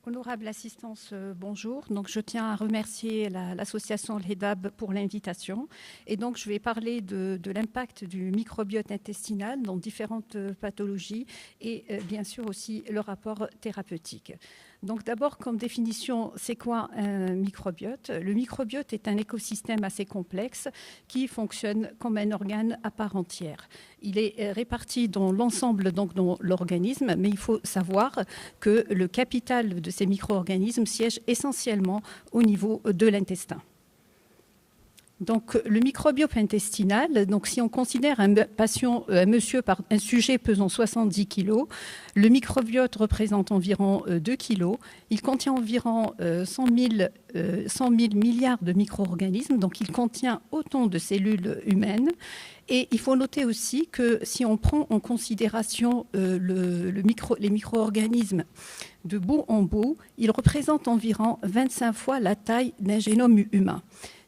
Honorable assistance, bonjour. Donc, je tiens à remercier l'association LEDAB pour l'invitation. Et donc, je vais parler de l'impact du microbiote intestinal dans différentes pathologies et bien sûr aussi le rapport thérapeutique. Donc d'abord, comme définition, c'est quoi un microbiote? Le microbiote est un écosystème assez complexe qui fonctionne comme un organe à part entière. Il est réparti dans l'ensemble, donc dans l'organisme, mais il faut savoir que le capital de ces micro-organismes siège essentiellement au niveau de l'intestin. Donc, le microbiote intestinal, donc si on considère un sujet pesant 70 kg, le microbiote représente environ 2 kg. Il contient environ 100 000 milliards de micro-organismes, donc il contient autant de cellules humaines. Et il faut noter aussi que si on prend en considération les micro-organismes de bout en bout, ils représentent environ 25 fois la taille d'un génome humain.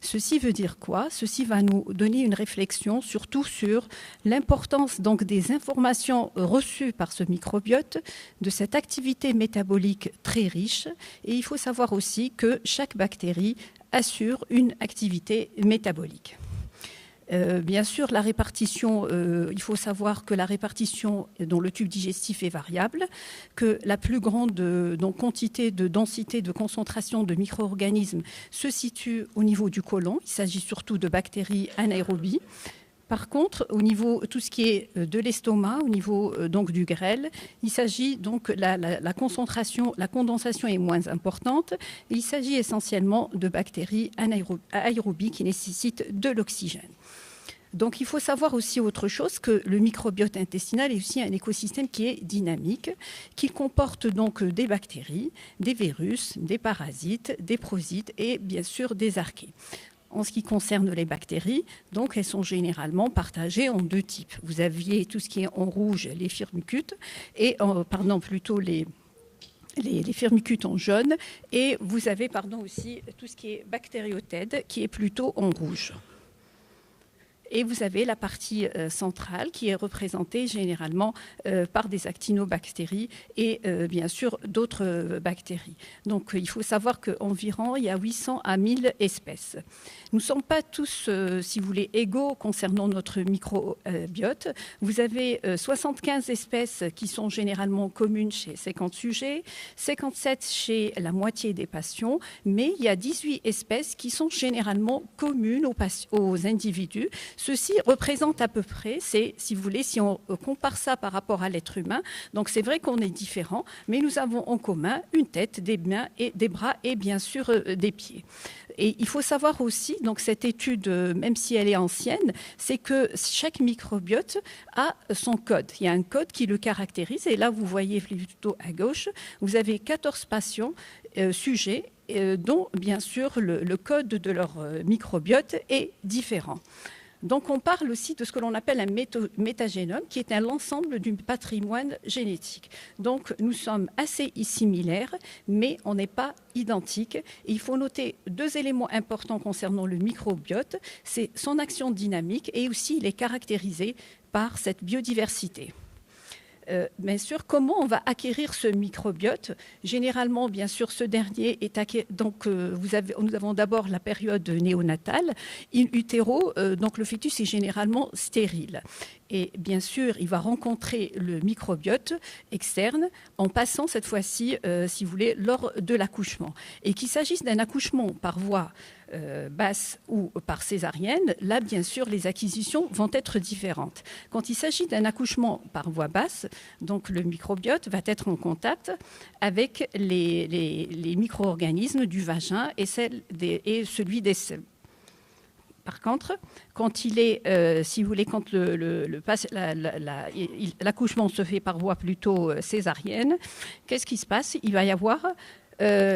Ceci veut dire quoi? Ceci va nous donner une réflexion surtout sur l'importance donc des informations reçues par ce microbiote, de cette activité métabolique très riche. Et il faut savoir aussi que chaque bactérie assure une activité métabolique. Bien sûr, la répartition, il faut savoir que la répartition dans le tube digestif est variable, que la plus grande quantité de densité, de concentration de micro-organismes se situe au niveau du côlon. Il s'agit surtout de bactéries anaérobies. Par contre, au niveau tout ce qui est de l'estomac, au niveau donc du grêle, il s'agit donc la concentration, la condensation est moins importante. Il s'agit essentiellement de bactéries anaérobies qui nécessitent de l'oxygène. Donc, il faut savoir aussi autre chose, que le microbiote intestinal est aussi un écosystème qui est dynamique, qui comporte donc des bactéries, des virus, des parasites, des parasites et bien sûr des archées. En ce qui concerne les bactéries, donc elles sont généralement partagées en deux types. Vous aviez tout ce qui est en rouge, les firmicutes, et les firmicutes en jaune, et vous avez aussi tout ce qui est bactériotède qui est plutôt en rouge. Et vous avez la partie centrale qui est représentée généralement par des actinobactéries et bien sûr d'autres bactéries. Donc il faut savoir qu'environ il y a 800 à 1000 espèces. Nous ne sommes pas tous, si vous voulez, égaux concernant notre microbiote. Vous avez 75 espèces qui sont généralement communes chez 50 sujets, 57 chez la moitié des patients, mais il y a 18 espèces qui sont généralement communes aux individus. Ceci représente à peu près, si vous voulez, si on compare ça par rapport à l'être humain, donc c'est vrai qu'on est différents, mais nous avons en commun une tête, des mains et des bras et bien sûr des pieds. Et il faut savoir aussi, donc cette étude, même si elle est ancienne, c'est que chaque microbiote a son code. Il y a un code qui le caractérise. Et là, vous voyez plutôt à gauche, vous avez 14 patients sujets, dont bien sûr le code de leur microbiote est différent. Donc on parle aussi de ce que l'on appelle un métagénome, qui est l'ensemble du patrimoine génétique. Donc nous sommes assez similaires, mais on n'est pas identiques. Et il faut noter deux éléments importants concernant le microbiote, c'est son action dynamique et aussi il est caractérisé par cette biodiversité. Bien sûr, comment on va acquérir ce microbiote? Généralement, bien sûr, ce dernier est acquis. Donc, nous avons d'abord la période néonatale. In utero, donc le fœtus est généralement stérile. Et bien sûr, il va rencontrer le microbiote externe en passant cette fois-ci, si vous voulez, lors de l'accouchement. Et qu'il s'agisse d'un accouchement par voie basse ou par césarienne, là, bien sûr, les acquisitions vont être différentes. Quand il s'agit d'un accouchement par voie basse, donc le microbiote va être en contact avec les micro-organismes du vagin et celui des selles. Par contre, quand il est, si vous voulez, quand l'accouchement se fait par voie plutôt césarienne, qu'est-ce qui se passe? Il va y avoir,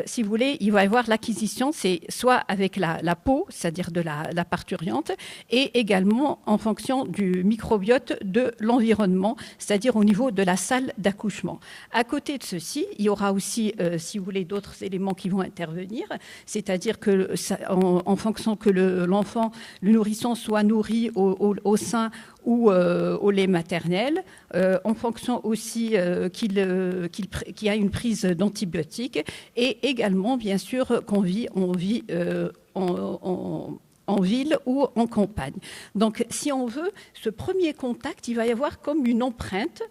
si vous voulez, il va y avoir l'acquisition, c'est soit avec la peau, c'est-à-dire de la parturiente, et également en fonction du microbiote de l'environnement, c'est-à-dire au niveau de la salle d'accouchement. À côté de ceci, il y aura aussi, si vous voulez, d'autres éléments qui vont intervenir, c'est-à-dire que en fonction que l'enfant, le nourrisson soit nourri au sein ou au lait maternel, en fonction aussi qu'il y a une prise d'antibiotiques, et également, bien sûr, qu'on vit en ville ou en campagne. Donc, si on veut, ce premier contact, il va y avoir comme une empreinte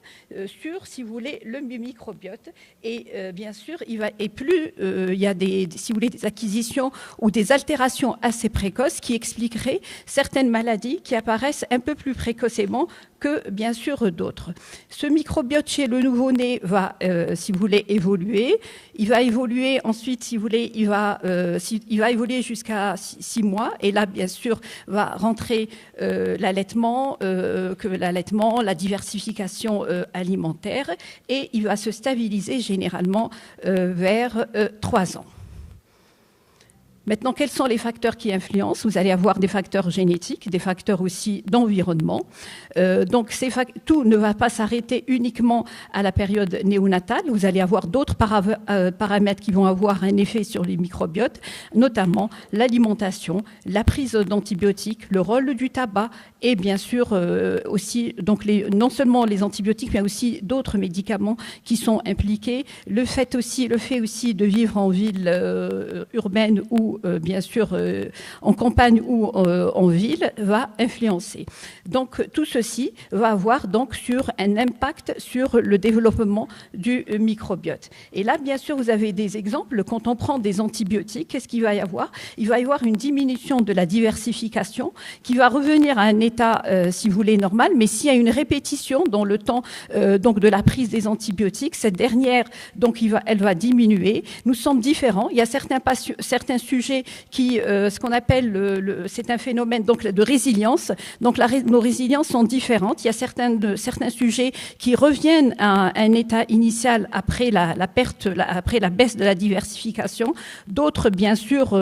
sur, si vous voulez, le microbiote. Et bien sûr, il y a si vous voulez, des acquisitions ou des altérations assez précoces qui expliqueraient certaines maladies qui apparaissent un peu plus précocement que, bien sûr, d'autres. Ce microbiote chez le nouveau-né va, si vous voulez, évoluer. Il va évoluer ensuite, si vous voulez, il va évoluer jusqu'à 6 mois. Et là, bien sûr, va rentrer l'allaitement, la diversification alimentaire, et il va se stabiliser généralement vers 3 ans. Maintenant, quels sont les facteurs qui influencent? Vous allez avoir des facteurs génétiques, des facteurs aussi d'environnement. Donc, tout ne va pas s'arrêter uniquement à la période néonatale. Vous allez avoir d'autres paramètres qui vont avoir un effet sur les microbiotes, notamment l'alimentation, la prise d'antibiotiques, le rôle du tabac et bien sûr aussi, donc non seulement les antibiotiques, mais aussi d'autres médicaments qui sont impliqués. Le fait aussi de vivre en ville urbaine ou bien sûr en campagne ou en ville va influencer. Donc tout ceci va avoir donc un impact sur le développement du microbiote. Et là, bien sûr, vous avez des exemples. Quand on prend des antibiotiques, qu'est-ce qu'il va y avoir? Il va y avoir une diminution de la diversification qui va revenir à un état, si vous voulez, normal. Mais s'il y a une répétition dans le temps donc de la prise des antibiotiques, cette dernière, donc elle va diminuer. Nous sommes différents. Il y a certains sujets qui, ce qu'on appelle, c'est un phénomène donc de résilience. Donc nos résiliences sont différentes. Il y a certains sujets qui reviennent à un état initial après après la baisse de la diversification. D'autres, bien sûr,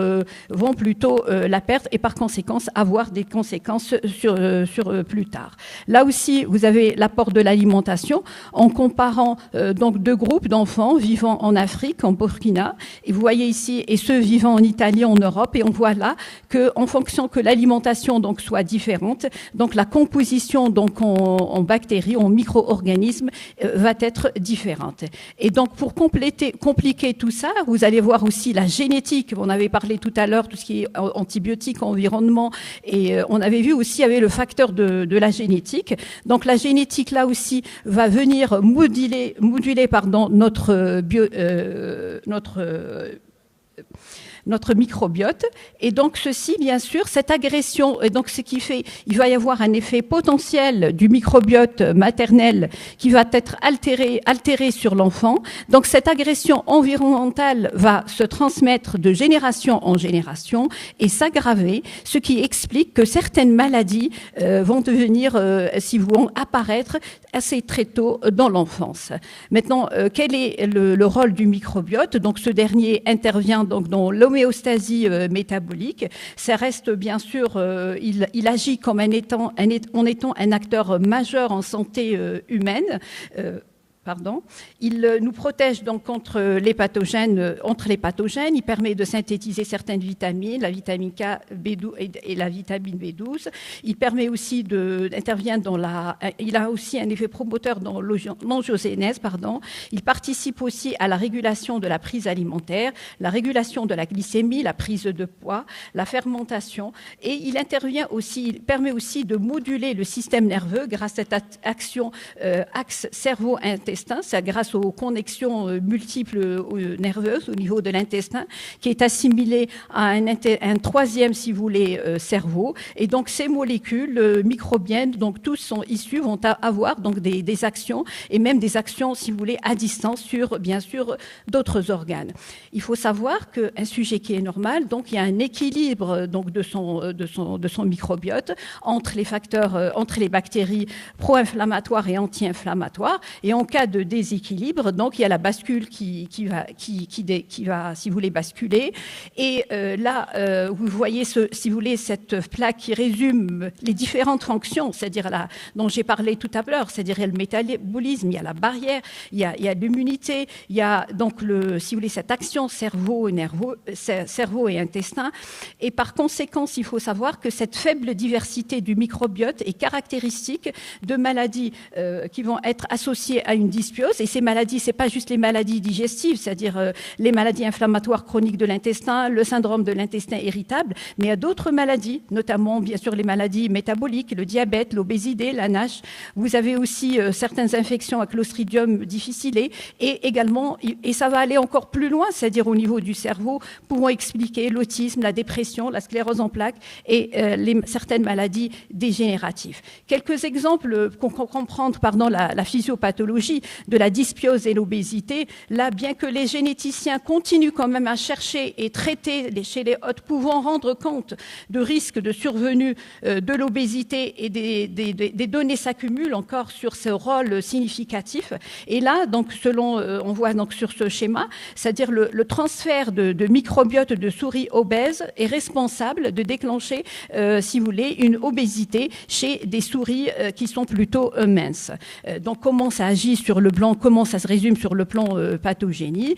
vont plutôt la perdre et par conséquent avoir des conséquences sur plus tard. Là aussi, vous avez l'apport de l'alimentation en comparant donc 2 groupes d'enfants vivant en Afrique, en Burkina, et vous voyez ici, et ceux vivant en Italie, en Europe, et on voit là qu'en fonction que l'alimentation donc soit différente, donc la composition donc en bactéries, en micro-organismes va être différente. Et donc pour compliquer tout ça, vous allez voir aussi la génétique. On avait parlé tout à l'heure tout ce qui est antibiotiques, environnement, et on avait vu aussi avec le facteur de la génétique. Donc la génétique là aussi va venir moduler notre microbiote. Et donc ceci, bien sûr, cette agression, et donc ce qui fait, il va y avoir un effet potentiel du microbiote maternel qui va être altéré sur l'enfant. Donc cette agression environnementale va se transmettre de génération en génération et s'aggraver, ce qui explique que certaines maladies vont apparaître assez très tôt dans l'enfance. Maintenant, quel est le rôle du microbiote? Donc ce dernier intervient donc dans l'homéostasie métabolique. Ça reste bien sûr, il agit comme en étant un acteur majeur en santé humaine. Il nous protège donc contre les pathogènes. Il permet de synthétiser certaines vitamines, la vitamine K, B12 et la vitamine B12. Il permet aussi il a aussi un effet promoteur dans l'angiogénèse, Il participe aussi à la régulation de la prise alimentaire, la régulation de la glycémie, la prise de poids, la fermentation, et il permet aussi de moduler le système nerveux grâce à cette action axe cerveau-intestin. C'est grâce aux connexions multiples nerveuses au niveau de l'intestin qui est assimilé à un troisième, si vous voulez, cerveau. Et donc ces molécules microbiennes, donc tous sont issus, vont avoir donc des actions et même des actions, si vous voulez, à distance sur, bien sûr, d'autres organes. Il faut savoir qu'un sujet qui est normal, donc il y a un équilibre donc de son microbiote entre les facteurs, entre les bactéries pro-inflammatoires et anti-inflammatoires. Et en cas cas de déséquilibre, donc il y a la bascule qui va, si vous voulez, basculer. Et là, vous voyez, si vous voulez, cette plaque qui résume les différentes fonctions, c'est-à-dire dont j'ai parlé tout à l'heure, c'est-à-dire le métabolisme, il y a la barrière, il y a l'immunité, il y a donc, si vous voulez, cette action cerveau et intestin. Et par conséquent, il faut savoir que cette faible diversité du microbiote est caractéristique de maladies qui vont être associées à une dysbiose. Et ces maladies, ce n'est pas juste les maladies digestives, c'est-à-dire les maladies inflammatoires chroniques de l'intestin, le syndrome de l'intestin irritable, mais il y a d'autres maladies, notamment bien sûr les maladies métaboliques, le diabète, l'obésité, la NASH. Vous avez aussi certaines infections à Clostridium difficile et également, et ça va aller encore plus loin, c'est-à-dire au niveau du cerveau, pouvant expliquer l'autisme, la dépression, la sclérose en plaques et certaines maladies dégénératives. Quelques exemples qu'on comprend pendant la physiopathologie de la dysbiose et l'obésité. Là, bien que les généticiens continuent quand même à chercher et traiter chez les hôtes, pouvant rendre compte de risques de survenue de l'obésité et des données s'accumulent encore sur ce rôle significatif. Et là, donc, on voit donc sur ce schéma, c'est-à-dire le transfert de microbiote de souris obèses est responsable de déclencher, si vous voulez, une obésité chez des souris qui sont plutôt minces. Donc, comment ça agit sur le plan, comment ça se résume sur le plan pathogénie.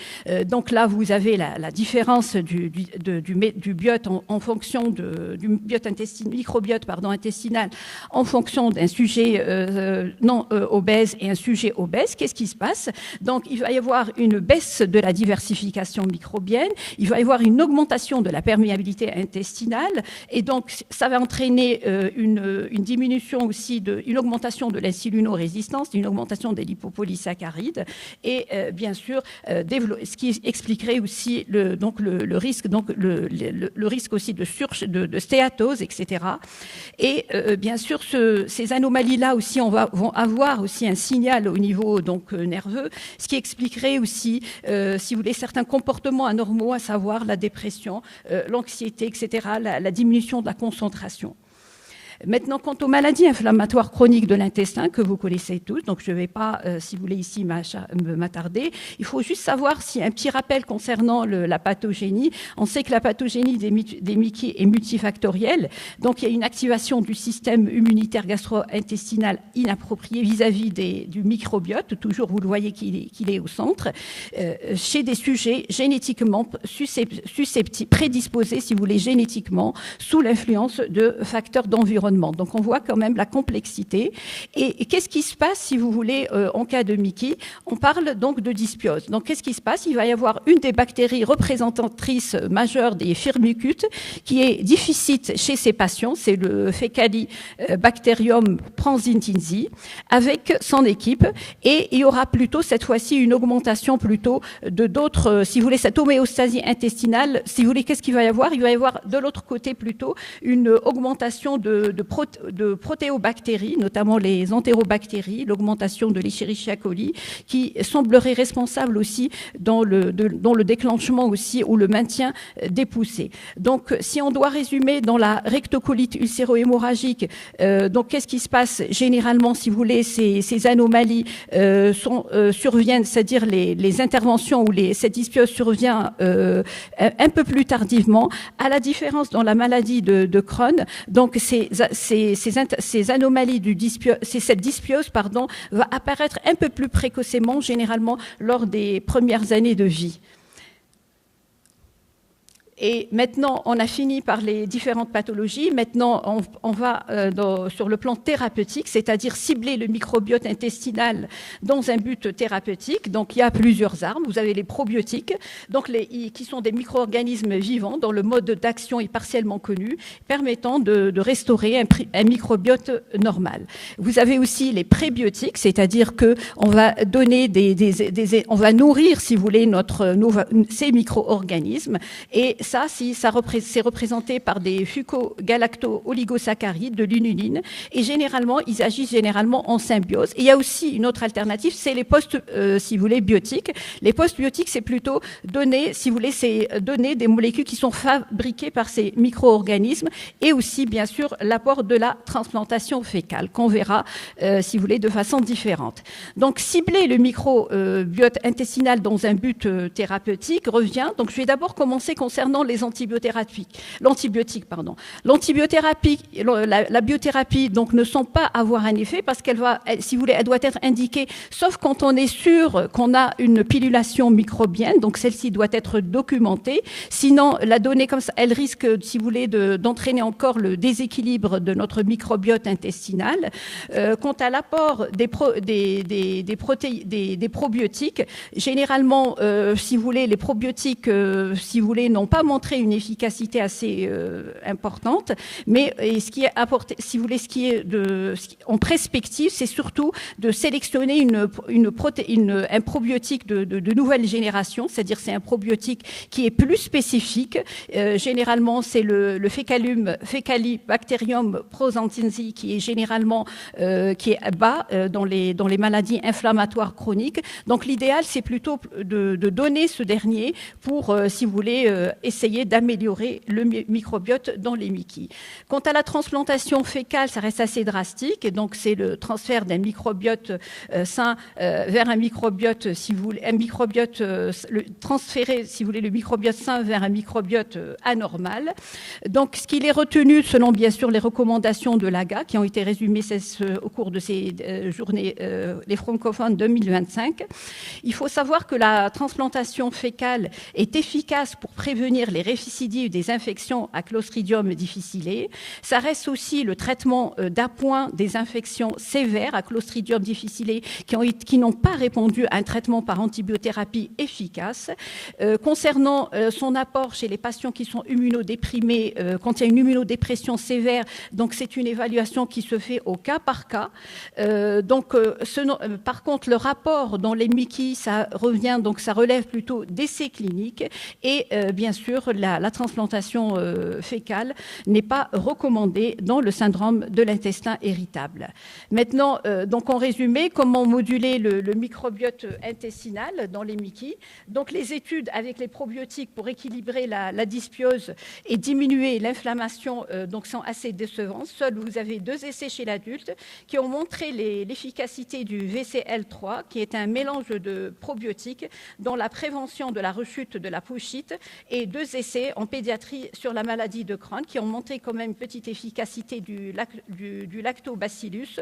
Donc là, vous avez la différence du biote en fonction du microbiote intestinal en fonction d'un sujet non obèse et un sujet obèse. Qu'est-ce qui se passe? Donc, il va y avoir une baisse de la diversification microbienne, il va y avoir une augmentation de la perméabilité intestinale, et donc, ça va entraîner une diminution aussi, une augmentation de l'insulinorésistance, une augmentation des lipopolysaccharides, et bien sûr, ce qui expliquerait aussi le risque aussi de stéatose, etc. Et bien sûr, ces anomalies-là aussi vont avoir aussi un signal au niveau nerveux, ce qui expliquerait aussi, si vous voulez, certains comportements anormaux, à savoir la dépression, l'anxiété, etc., la diminution de la concentration. Maintenant, quant aux maladies inflammatoires chroniques de l'intestin, que vous connaissez tous, donc je ne vais pas, si vous voulez, ici m'attarder. Il faut juste savoir si un petit rappel concernant la pathogénie. On sait que la pathogénie des MICI est multifactorielle, donc il y a une activation du système immunitaire gastro-intestinal inapproprié vis-à-vis du microbiote, toujours vous le voyez qu'il est au centre, chez des sujets génétiquement prédisposés, si vous voulez, génétiquement, sous l'influence de facteurs d'environnement. Donc, on voit quand même la complexité. Et qu'est-ce qui se passe, si vous voulez, en cas de MICI? On parle donc de dysbiose. Donc, qu'est-ce qui se passe? Il va y avoir une des bactéries représentatrices majeures des firmicutes qui est déficit chez ces patients, c'est le Faecalibacterium prasinthisi, avec son équipe. Et il y aura plutôt, cette fois-ci, une augmentation plutôt de d'autres, si vous voulez, cette homéostasie intestinale. Si vous voulez, qu'est-ce qu'il va y avoir? Il va y avoir de l'autre côté plutôt une augmentation de protéobactéries, notamment les entérobactéries, l'augmentation de l'Escherichia coli, qui semblerait responsable aussi dans le déclenchement aussi ou le maintien des poussées. Donc, si on doit résumer dans la rectocolite ulcéro-hémorragique, donc qu'est-ce qui se passe généralement, si vous voulez, ces anomalies surviennent, c'est-à-dire les interventions où cette dysbiose survient un peu plus tardivement, à la différence dans la maladie de Crohn. Donc, ces anomalies cette dysbiose, va apparaître un peu plus précocement, généralement lors des premières années de vie. Et maintenant, on a fini par les différentes pathologies. Maintenant, on va sur le plan thérapeutique, c'est-à-dire cibler le microbiote intestinal dans un but thérapeutique. Donc, il y a plusieurs armes. Vous avez les probiotiques, donc qui sont des micro-organismes vivants dont le mode d'action est partiellement connu, permettant de restaurer un microbiote normal. Vous avez aussi les prébiotiques, c'est-à-dire que on va donner on va nourrir, si vous voulez, ces micro-organismes, et ça, c'est représenté par des fucogalacto-oligosaccharides, de l'inuline, et généralement, ils agissent généralement en symbiose. Et il y a aussi une autre alternative, c'est les si vous voulez, biotiques. Les postbiotiques, c'est plutôt donner, si vous voulez, c'est donner des molécules qui sont fabriquées par ces micro-organismes, et aussi, bien sûr, l'apport de la transplantation fécale, qu'on verra, si vous voulez, de façon différente. Donc, cibler le microbiote intestinal dans un but thérapeutique revient. Donc, je vais d'abord commencer concernant les antibiothérapie. L'antibiothérapie, la biothérapie, donc, ne sont pas avoir un effet parce qu'elle va, si vous voulez, elle doit être indiquée, sauf quand on est sûr qu'on a une pilulation microbienne. Donc, celle-ci doit être documentée. Sinon, la donnée comme ça, elle risque, si vous voulez, d'entraîner encore le déséquilibre de notre microbiote intestinal. Quant à l'apport des probiotiques, généralement, si vous voulez, les probiotiques, si vous voulez, n'ont pas montré une efficacité assez importante, mais ce qui est apporté, si vous voulez, ce qui est en perspective, c'est surtout de sélectionner un probiotique de nouvelle génération, c'est-à-dire c'est un probiotique qui est plus spécifique. Généralement, c'est le Faecalibacterium prausnitzii qui est généralement qui est bas dans les maladies inflammatoires chroniques. Donc l'idéal, c'est plutôt de donner ce dernier pour, si vous voulez, essayer d'améliorer le microbiote dans les MICI. Quant à la transplantation fécale, ça reste assez drastique, et donc c'est le transfert d'un microbiote sain vers un microbiote, si vous voulez, transférer, si vous voulez, le microbiote sain vers un microbiote anormal. Donc, ce qu'il est retenu, selon bien sûr les recommandations de l'AGA, qui ont été résumées au cours de ces journées, les francophones 2025, il faut savoir que la transplantation fécale est efficace pour prévenir les récidives des infections à Clostridium difficile. Ça reste aussi le traitement d'appoint des infections sévères à Clostridium difficile qui n'ont pas répondu à un traitement par antibiothérapie efficace. Concernant son apport chez les patients qui sont immunodéprimés, quand il y a une immunodépression sévère, donc c'est une évaluation qui se fait au cas par cas. Par contre, le rapport dans les MICI, ça relève plutôt d'essais cliniques, et bien sûr, la transplantation fécale n'est pas recommandée dans le syndrome de l'intestin irritable. Maintenant, donc en résumé, comment moduler le microbiote intestinal dans les MICI? Donc les études avec les probiotiques pour équilibrer la dysbiose et diminuer l'inflammation donc sont assez décevantes. Seuls, vous avez 2 essais chez l'adulte qui ont montré l'efficacité du VCL3, qui est un mélange de probiotiques dans la prévention de la rechute de la pouchite, et 2 essais en pédiatrie sur la maladie de Crohn qui ont montré quand même une petite efficacité du lactobacillus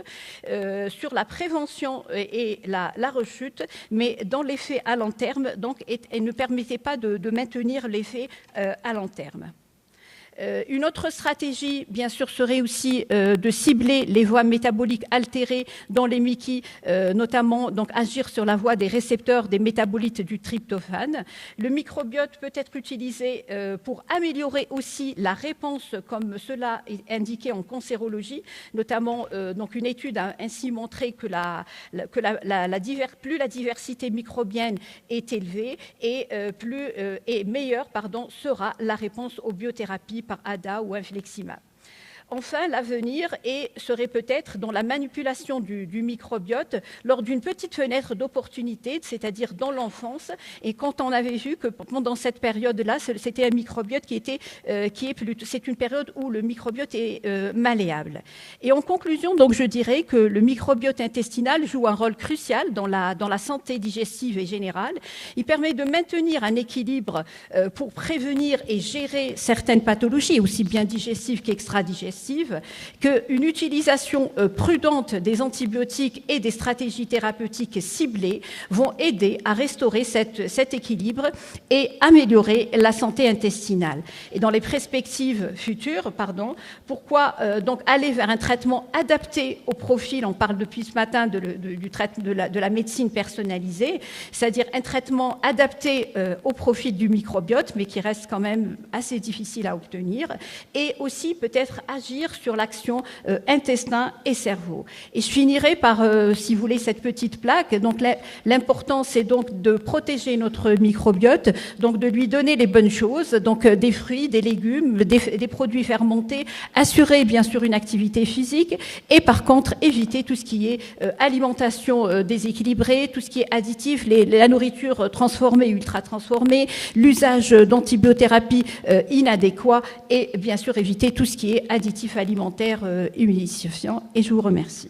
sur la prévention et la rechute, mais dans l'effet à long terme, donc, et ne permettait pas de maintenir l'effet à long terme. Une autre stratégie, bien sûr, serait aussi de cibler les voies métaboliques altérées dans les MICI, notamment donc, agir sur la voie des récepteurs des métabolites du tryptophane. Le microbiote peut être utilisé pour améliorer aussi la réponse, comme cela est indiqué en cancérologie, notamment donc une étude a ainsi montré que plus la diversité microbienne est élevée et meilleure sera la réponse aux biothérapies par ADA ou infliximab. Enfin, l'avenir serait peut-être dans la manipulation du microbiote lors d'une petite fenêtre d'opportunité, c'est-à-dire dans l'enfance. Et quand on avait vu que pendant cette période-là, c'était un microbiote c'est une période où le microbiote est malléable. Et en conclusion, donc, je dirais que le microbiote intestinal joue un rôle crucial dans la santé digestive et générale. Il permet de maintenir un équilibre pour prévenir et gérer certaines pathologies, aussi bien digestives qu'extra-digestives, qu'une utilisation prudente des antibiotiques et des stratégies thérapeutiques ciblées vont aider à restaurer cet équilibre et améliorer la santé intestinale. Et dans les perspectives futures, pourquoi donc aller vers un traitement adapté au profil, on parle depuis ce matin de la médecine personnalisée, c'est-à-dire un traitement adapté au profil du microbiote, mais qui reste quand même assez difficile à obtenir, et aussi peut-être agir agir sur l'action intestin et cerveau. Et je finirai par, si vous voulez, cette petite plaque. Donc l'important, c'est donc de protéger notre microbiote, donc de lui donner les bonnes choses, donc des fruits, des légumes, des produits fermentés, assurer bien sûr une activité physique et par contre éviter tout ce qui est alimentation déséquilibrée, tout ce qui est additif, la nourriture transformée, ultra transformée, l'usage d'antibiothérapie inadéquat et bien sûr éviter tout ce qui est additif alimentaire humidifiant. Et je vous remercie.